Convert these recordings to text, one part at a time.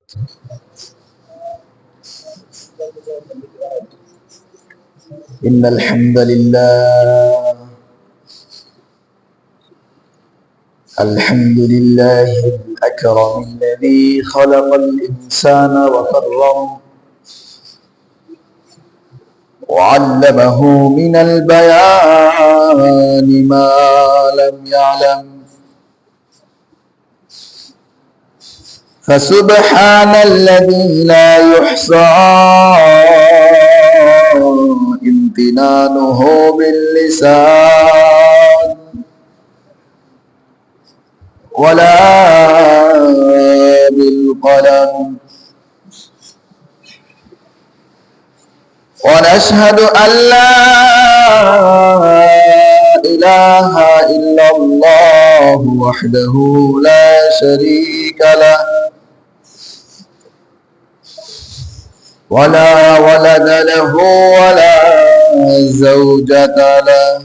إن الحمد لله الأكرم الذي خلق الإنسان وكرم وعلمه من البيان ما لم يعلم فسبحان الذي لا يحصى امتنانه باللسان ولا بالقلم ونشهد أن لا إله إلا الله وحده لا شريك له ولا ولد له ولا زوجة له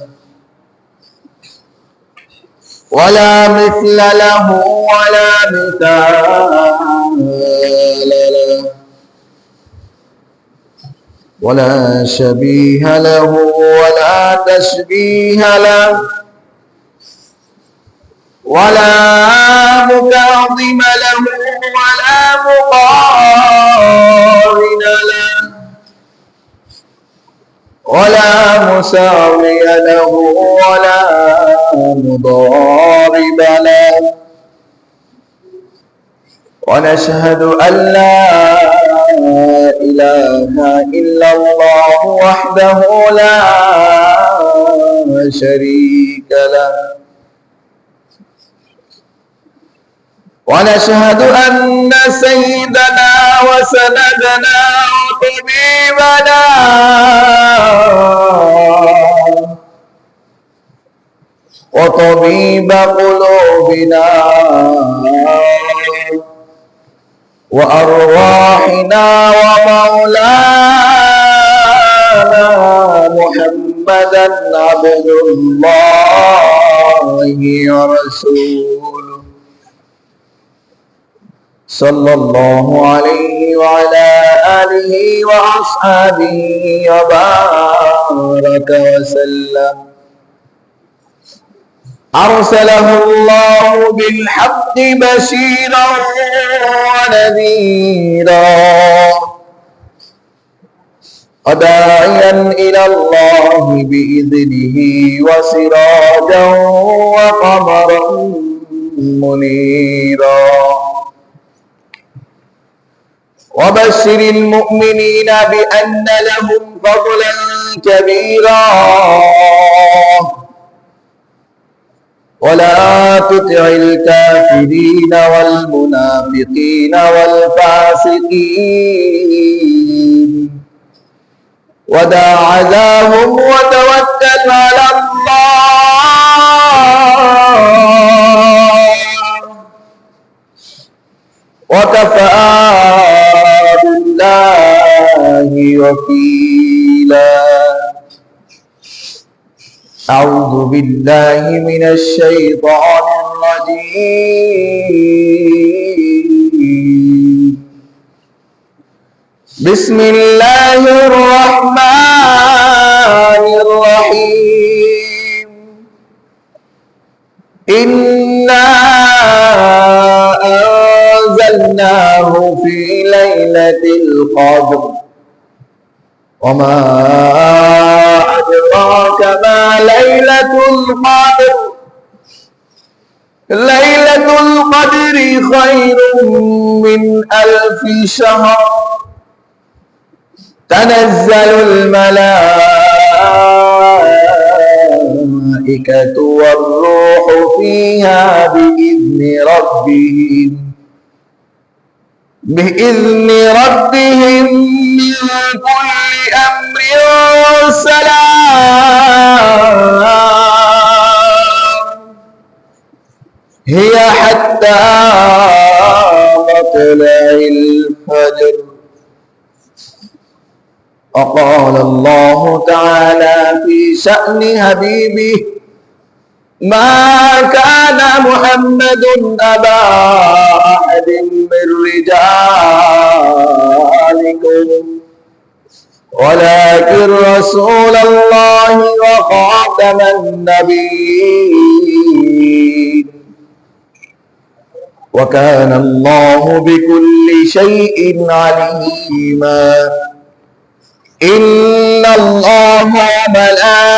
ولا مثل له ولا مثال له ولا شبيه له ولا تشبيه له ولا مكاظم له ولا مقارن له ولا مساوي له ولا مضارب له ونشهد أن لا إله إلا الله وحده لا شريك له ونشهد أن سيدنا وسندنا وطبيبنا وطبيب قلوبنا وأرواحنا ومولانا محمدا عبد الله ورسوله صلى الله عليه وعلى آله وأصحابه وبارك وسلم أرسله الله بالحق بشيرا ونذيرا وداعيا إلى الله بإذنه وسراجا وقمرا منيرا وبشر المؤمنين بأن لهم فضلا كبيرا ولا تطع الكافرين والمنافقين والفاسقين ودع عذاهم وتوكل على الله وكفى بالله وكيلا. أعوذ بالله من الشيطان الرجيم. بسم الله الرحمن الرحيم. إنا أنزلناه في ليلة القدر وما أدراك ما ليلة القدر. ليلة القدر خير من 1000 شهر. تنزل الملائكة والروح فيها بإذن ربهم من كل أمر سلام هي حتى مطلع الفجر. وقال الله تعالى في شأن حبيبه ما كان محمد أبا أحد من رجالكم ولكن رسول الله وخاتم النبيين وكان الله بكل شيء عليما إن الله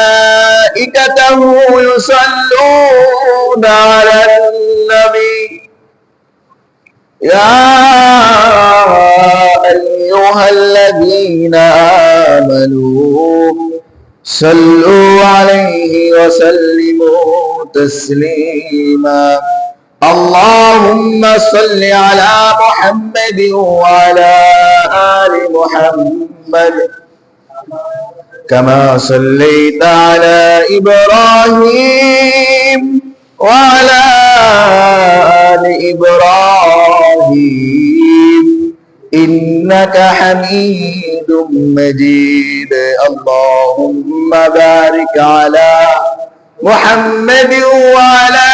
وملائكته يصلون على النبي يا أيها الذين آمنوا صلوا عليه وسلموا تسليما اللهم صل على محمد وعلى آل محمد كما صليت على إبراهيم وعلى آل إبراهيم إنك حميد مجيد اللهم بارك على محمد وعلى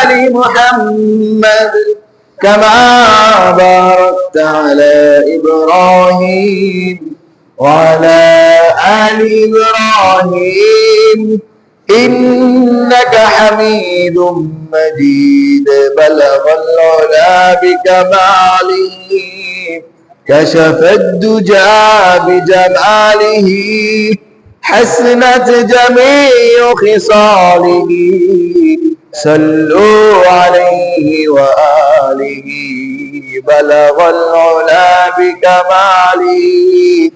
آل محمد كما باركت على إبراهيم وعلى آل إبراهيم إنك حميد مجيد بلغ العلا بكماله كشف الدجى بجماله حسنت جميع خصاله صلوا عليه وآله بلغ العلا بكماله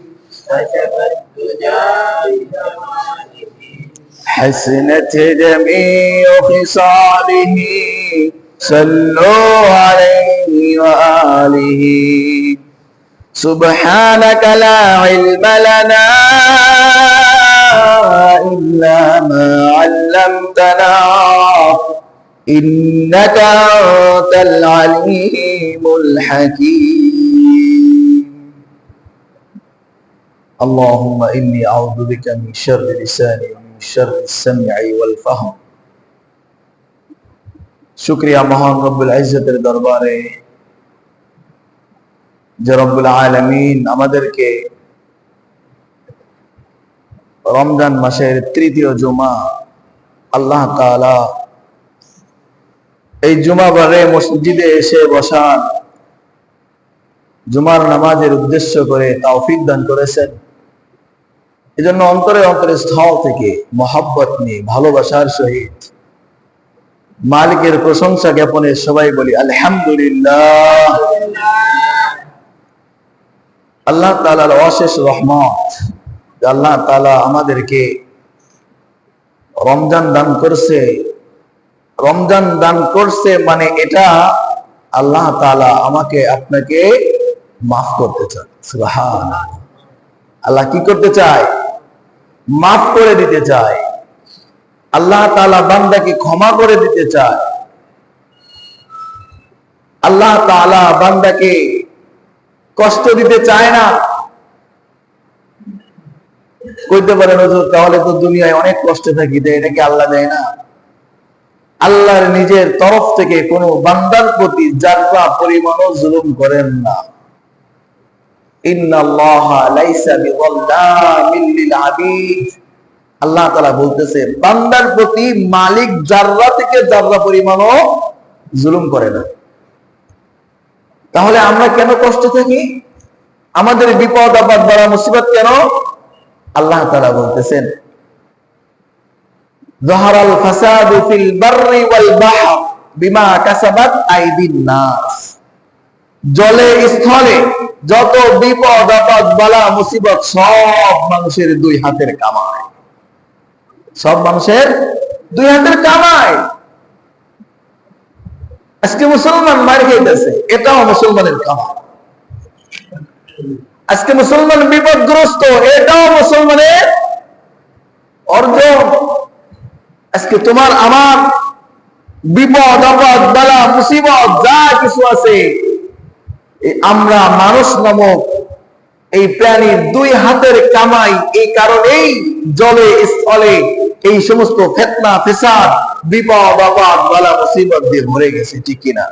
حسنت جميع خصاله صلوا عليه وآله سبحانك لا علم لنا إلا ما علمتنا إنك أنت العليم الحكيم اللهم إني أعوذ بك من شر لساني ومن شر السمع والفهم শুকরিয়া মহান রব্বুল ইজ্জতের দরবারে যে রব্বুল আলামিন আমাদেরকে রমজান মাসের তৃতীয় জুমা আল্লাহ তাআলা এই জুমাবারে মসজিদে এসে বসান জুমার নামাজের উদ্দেশ্য করে তৌফিক দান করেছেন এজন্য অন্তরে অন্তরে স্থল থেকে মহব্বত নিয়ে ভালোবাসার সহিত মালিকের প্রশংসা জ্ঞাপনে সবাই বলি আলহামদুলিল্লাহ আল্লাহ তাআলার অশেষ রহমত আল্লাহ তাআলা আমাদেরকে রমজান দান করছে মানে এটা আল্লাহ তাআলা আমাকে আপনাকে মাফ করতে চান সুবহানাল্লাহ আল্লাহ কি করতে চায় মাফ করে দিতে চায় আল্লাহ তাআলা বান্দাকে ক্ষমা করে দিতে চায় আল্লাহ তাআলা বান্দাকে কষ্ট দিতে চায় না কইতে পারেন হুজুর তাহলে তো দুনিয়ায় অনেক কষ্ট থাকি দেয় এটা কি আল্লাহ দেয় না আল্লাহর নিজের তরফ থেকে কোনো বান্দার প্রতি যারা পরিমাণও জুলুম করেন না ইন্নাল্লাহা লাইসা বিযাল্লামিন লিল আবিদ আল্লাহ তাআলা বলতেছে বান্দার প্রতি মালিক যারা থেকে যারা পরিমাণও জুলুম করে না তাহলে আমরা কেন কষ্ট থাকি আমাদের বিপদ আপদ বড় মুসিবত কেন আল্লাহ তাআলা বলতেছেন যাহারাল ফাসাদু ফিল বাররি ওয়াল বাহর বিমা কাসাবাত আইদিন নাস জলে স্থলে যত বিপদ আপদ বালা মুসিবত সব মানুষের দুই হাতের কামাই সব মানুষের দুই হাতের কামাই আজকে মুসলমান মার খাইতেছে এটাও মুসলমানের কামাই আজকে মুসলমান বিপদগ্রস্ত এটাও মুসলমানের অর্জন আজকে তোমার আমার বিপদ আপদ বালা মুসিবত যা কিছু আছে আমরা মানুষ নামক এই প্রাণীর দুই হাতের কামাই এই কারণেই জলে স্থলে এই সমস্ত ফিতনা ফিসাদ বিপদ আপদ বালা মুসিবত দিয়ে ভরে গেছে, ঠিক কিনা?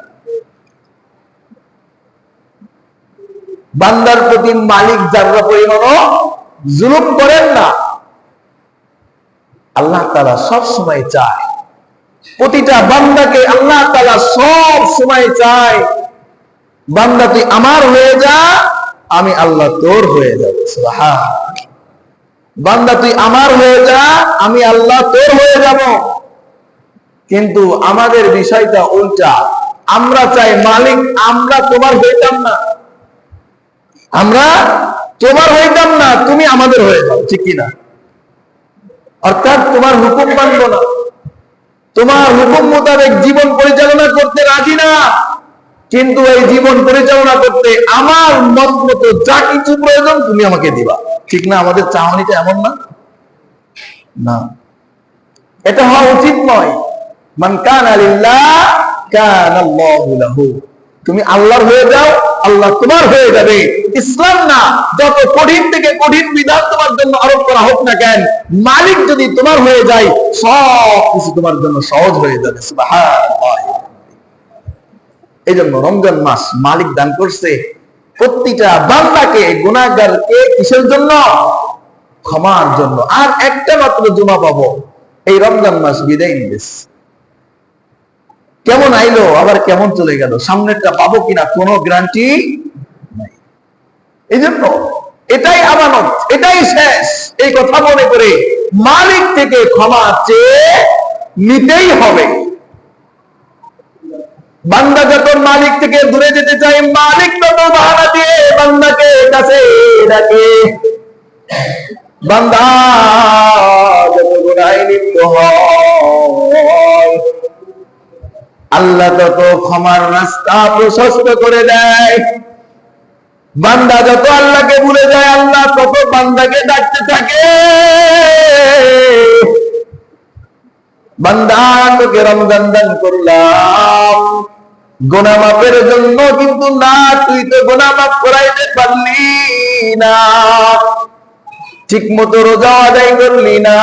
বান্দার প্রতি মালিক যারা পরিমাণও জুলুম করেন না। আল্লাহ তাআলা সব সময় চায়, প্রতিটা বান্দাকে আল্লাহ তাআলা সব সময় চায়, বান্দা তুই আমার হয়ে যা, আমি আল্লাহ তোর হয়ে যাব। সুবহানাল্লাহ। বান্দা তুই আমার হয়ে যা, আমি আল্লাহ তোর হয়ে যাব। কিন্তু আমাদের বিষয়টা উল্টা, আমরা চাই মালিক আমরা তোমার হইতাম না, আমরা তোমার হইতাম না, তুমি আমাদের হয়ে যাও, ঠিক কিনা? অর্থাৎ তোমার হুকুম মানব না, তোমার হুকুম মোতাবেক জীবন পরিচালনা করতে রাজি না, কিন্তু এই জীবন পরিচালনা করতে আমার মত মতো যা কিছু প্রয়োজন তুমি আমাকে দিবা, ঠিক না? আমাদের চাহনিটা এমন না, না, এটা হওয়া উচিত নয়। মান কানা লিল্লাহ কানা আল্লাহু লাহু, তুমি আল্লাহর হয়ে যাও, আল্লাহ তোমার হয়ে যাবে। ইসলাম না, যত কঠিন থেকে কঠিন বিধান তোমার জন্য আরোপ করা হোক না কেন, মালিক যদি তোমার হয়ে যায়, সব কিছু তোমার জন্য সহজ হয়ে যাবে। সুবহানাল্লাহ। এই জন্য রমজান মাস মালিক দান করছে প্রতিটা বান্দাকে, গুনাহগারকে কিসের জন্য? ক্ষমার জন্য। আর একটা মাত্র জুমা পাবো, এই রমজান মাস বিদায় নিয়েছে, কেমন আইলো আবার কেমন চলে গেল, সামনেরটা পাবো কিনা কোনো গ্যারান্টি নাই। এই জন্য এটাই আমানত, এটাই শেষ, এই কথা মনে করে মালিক থেকে ক্ষমা চেয়ে নিতেই হবে। বান্দা যখন মালিক থেকে দূরে যেতে চায়, মালিক তত বাহানা দিয়ে বান্দাকে কাছে ডাকে। বান্দা যত গুনাহে লিপ্ত হয়, আল্লাহ তত ক্ষমার রাস্তা প্রশস্ত করে দেয়। বান্দা যত আল্লাহকে ভুলে যায়, আল্লাহ তত বান্দাকে ডাকতে থাকে। বান্দা তোকে রমজান দান করলাম গুনাহ মাফের জন্য, কিন্তু না, তুই তো গুনাহ মাফ করাইতে পারলি না, ঠিক মতো রোজা আদায় করলি না,